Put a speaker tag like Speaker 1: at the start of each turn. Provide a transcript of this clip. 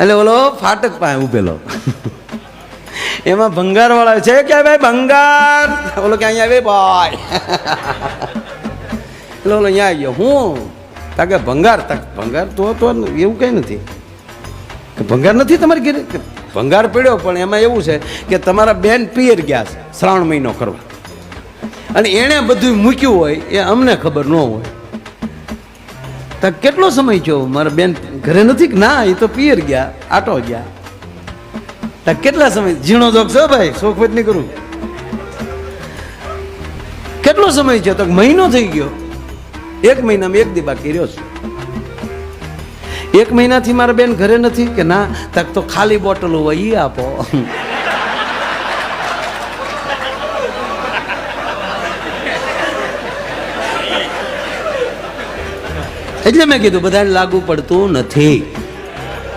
Speaker 1: એટલે ઓલો ફાટક પાસે ઉભેલો, એમાં ભંગાર વાળા છે કે ભાઈ ભંગાર, ઓલો કે અહીંયા આવે ભાઈ, એટલે ઓલો અહીંયા આવી ગયો, હું તાકે ભંગાર, ભંગાર તો એવું કઈ નથી, ભંગાર નથી તમારી ઘરે, ભંગાર પડ્યો પણ એમાં એવું છે કે તમારા બેન પિયર ગયા છે શ્રાવણ મહિનો કરવા, અને એણે બધું મૂક્યું હોય એ અમને ખબર ન હોય. તો કેટલો સમય થયો મારા બેન ઘરે નથી કે ના, એ તો પિયર ગયા, આટો ગયા. તો કેટલા સમય, ઝીણો જોક છો ભાઈ, શોખવત નહીં કરું, કેટલો સમય થયો? તો મહિનો થઈ ગયો. 1 મહિનામાં 1 દી બાકી રહ્યો છું. 1 મહિનાથી મારા બેન ઘરે નથી કે ના, તક તો ખાલી બોટલ હોય એ આપો. એટલે મેં કીધું બધાને લાગુ પડતું નથી.